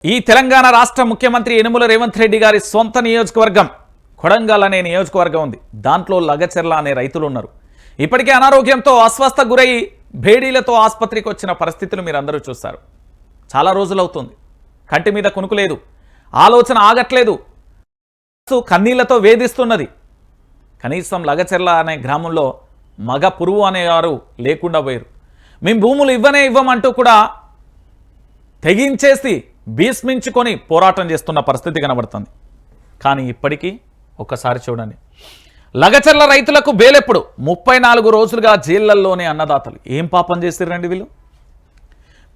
ఈ తెలంగాణ రాష్ట్ర ముఖ్యమంత్రి యనుమల రేవంత్ రెడ్డి గారి సొంత నియోజకవర్గం కొడంగల్ అనే నియోజకవర్గం ఉంది. దాంట్లో లగచెర్ల అనే రైతులు ఉన్నారు. ఇప్పటికే అనారోగ్యంతో అస్వస్థ గురై భేడీలతో ఆసుపత్రికి వచ్చిన పరిస్థితులు మీరు అందరూ చూస్తారు. చాలా రోజులు అవుతుంది. కంటి మీద కునుకు లేదు, ఆలోచన ఆగట్లేదు, కన్నీళ్లతో వేధిస్తున్నది. కనీసం లగచెర్ల అనే గ్రామంలో మగ పురుగు అనేవారు లేకుండా పోయారు. మేము భూములు ఇవ్వమంటూ కూడా తెగించేసి భీష్మించుకొని పోరాటం చేస్తున్న పరిస్థితి కనబడుతుంది. కానీ ఇప్పటికీ ఒక్కసారి చూడండి, లగచెర్ల రైతులకు బేలెప్పుడు 34 రోజులుగా జైళ్లలోనే అన్నదాతలు ఏం పాపం చేసిరండి వీళ్ళు.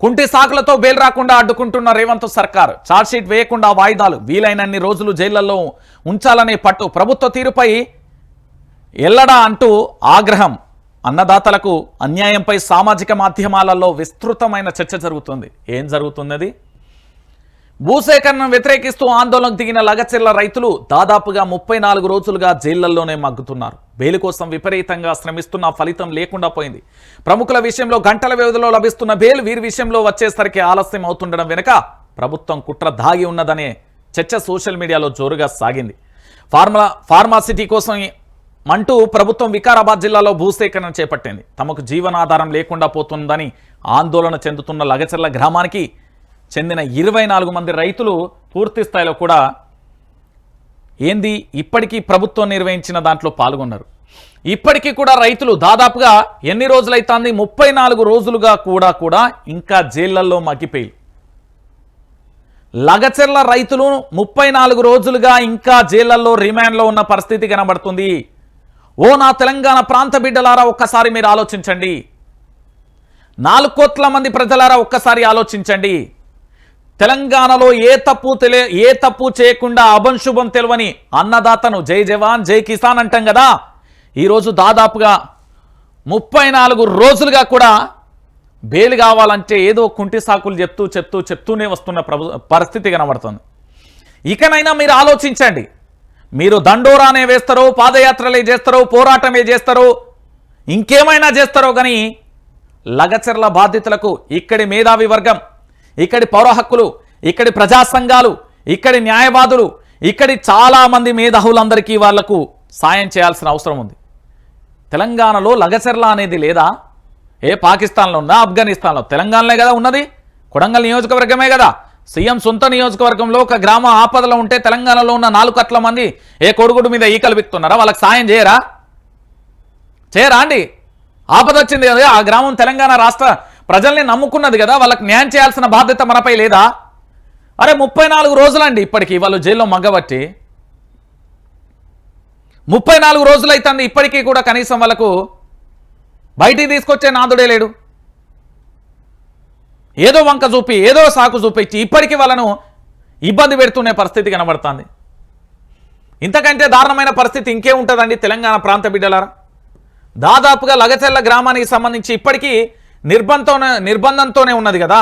కుంటి సాకులతో బెయిల్ రాకుండా అడ్డుకుంటున్న రేవంత్ సర్కార్ ఛార్జ్షీట్ వేయకుండా వాయిదాలు, వీలైనన్ని రోజులు జైళ్లలో ఉంచాలనే పట్టు, ప్రభుత్వ తీరుపై ఎల్లడా అంటూ ఆగ్రహం. అన్నదాతలకు అన్యాయంపై సామాజిక మాధ్యమాలలో విస్తృతమైన చర్చ జరుగుతుంది. ఏం జరుగుతున్నది? భూసేకరణను వ్యతిరేకిస్తూ ఆందోళనకు దిగిన లగచెర్ల రైతులు దాదాపుగా 34 రోజులుగా జైళ్లలోనే మగ్గుతున్నారు. బెయిల్ కోసం విపరీతంగా శ్రమిస్తున్న ఫలితం లేకుండా పోయింది. ప్రముఖుల విషయంలో గంటల వ్యవధిలో లభిస్తున్న బెయిల్ వీరి విషయంలో వచ్చేసరికి ఆలస్యం అవుతుండడం వెనుక ప్రభుత్వం కుట్ర దాగి ఉన్నదనే చర్చ సోషల్ మీడియాలో జోరుగా సాగింది. ఫార్మాసిటీ కోసం అంటూ ప్రభుత్వం వికారాబాద్ జిల్లాలో భూసేకరణ చేపట్టింది. తమకు జీవనాధారం లేకుండా పోతుందని ఆందోళన చెందుతున్న లగచెర్ల గ్రామానికి చెందిన 24 మంది రైతులు పూర్తి స్థాయిలో కూడా ఇప్పటికీ ప్రభుత్వం నిర్వహించిన దాంట్లో పాల్గొన్నారు. ఇప్పటికీ కూడా రైతులు దాదాపుగా ఎన్ని రోజులైతుంది? 34 రోజులుగా కూడా ఇంకా జైళ్లలో మగ్గిపోయి లగచెర్ల రైతులు 34 రోజులుగా ఇంకా జైళ్లలో రిమాండ్లో ఉన్న పరిస్థితి కనబడుతుంది. ఓ నా తెలంగాణ ప్రాంత బిడ్డలారా, ఒక్కసారి మీరు ఆలోచించండి. 4 కోట్ల మంది ప్రజలారా ఒక్కసారి ఆలోచించండి. తెలంగాణలో ఏ తప్పు చేయకుండా అభంశుభం తెలియని అన్నదాతను జై జవాన్ జై కిసాన్ అంటాం కదా, ఈరోజు దాదాపుగా 34 రోజులుగా కూడా బెయిల్ కావాలంటే ఏదో కుంటి సాకులు చెప్తూనే వస్తున్న పరిస్థితి కనబడుతుంది. ఇకనైనా మీరు ఆలోచించండి. మీరు దండోరానే వేస్తారో, పాదయాత్రలే చేస్తారో, పోరాటమే చేస్తారో, ఇంకేమైనా చేస్తారో కానీ లగచెర్ల బాధితులకు ఇక్కడి మేధావి వర్గం, ఇక్కడి పౌర హక్కులు, ఇక్కడి ప్రజా సంఘాలు, ఇక్కడి న్యాయవాదులు, ఇక్కడి చాలామంది మేధావులందరికీ వాళ్లకు సాయం చేయాల్సిన అవసరం ఉంది. తెలంగాణలో లగచెర్ల అనేది లేదా? పాకిస్తాన్లో ఉందా? ఆఫ్ఘనిస్తాన్లో? తెలంగాణలో కదా ఉన్నది. కొడంగల్ నియోజకవర్గమే కదా. సీఎం సొంత నియోజకవర్గంలో ఒక గ్రామ ఆపదలో ఉంటే తెలంగాణలో ఉన్న 4 కోట్ల మంది కొడుగుడు మీద ఈకలు బిక్తున్నారా? వాళ్ళకి సాయం చేయరా అండి? ఆపద వచ్చింది కదా, ఆ గ్రామం తెలంగాణ రాష్ట్ర ప్రజల్ని నమ్ముకున్నది కదా, వాళ్ళకి న్యాయం చేయాల్సిన బాధ్యత మనపై లేదా? అరే 34 రోజులండి ఇప్పటికీ వాళ్ళు జైల్లో మగ్గబట్టి 34 రోజులు అవుతుంది. ఇప్పటికీ కూడా కనీసం వాళ్ళకు బయటికి తీసుకొచ్చే నాదుడే లేడు. ఏదో వంక చూపి, ఏదో సాకు చూపించి ఇప్పటికీ వాళ్ళను ఇబ్బంది పెడుతున్న పరిస్థితి కనబడుతుంది. ఇంతకంటే దారుణమైన పరిస్థితి ఇంకే ఉంటుందండి తెలంగాణ ప్రాంత బిడ్డలారా. దాదాపుగా లగచెర్ల గ్రామానికి సంబంధించి ఇప్పటికీ నిర్బంధంతోనే ఉన్నది కదా.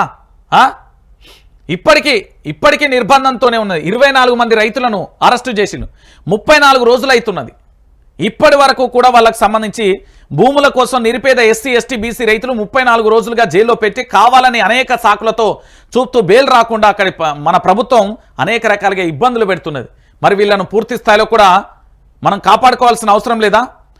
ఇప్పటికీ నిర్బంధంతోనే ఉన్నది. 24 మంది రైతులను అరెస్టు చేసిండు. 34 రోజులు అవుతున్నది. ఇప్పటి వరకు కూడా వాళ్ళకు సంబంధించి భూముల కోసం నిరుపేద ఎస్సీ ఎస్టీ బీసీ రైతులు 34 రోజులుగా జైల్లో పెట్టి కావాలని అనేక సాకులతో చూపుతూ బెయిల్ రాకుండా అక్కడి మన ప్రభుత్వం అనేక రకాలుగా ఇబ్బందులు పెడుతున్నది. మరి వీళ్ళను పూర్తి స్థాయిలో కూడా మనం కాపాడుకోవాల్సిన అవసరం లేదా?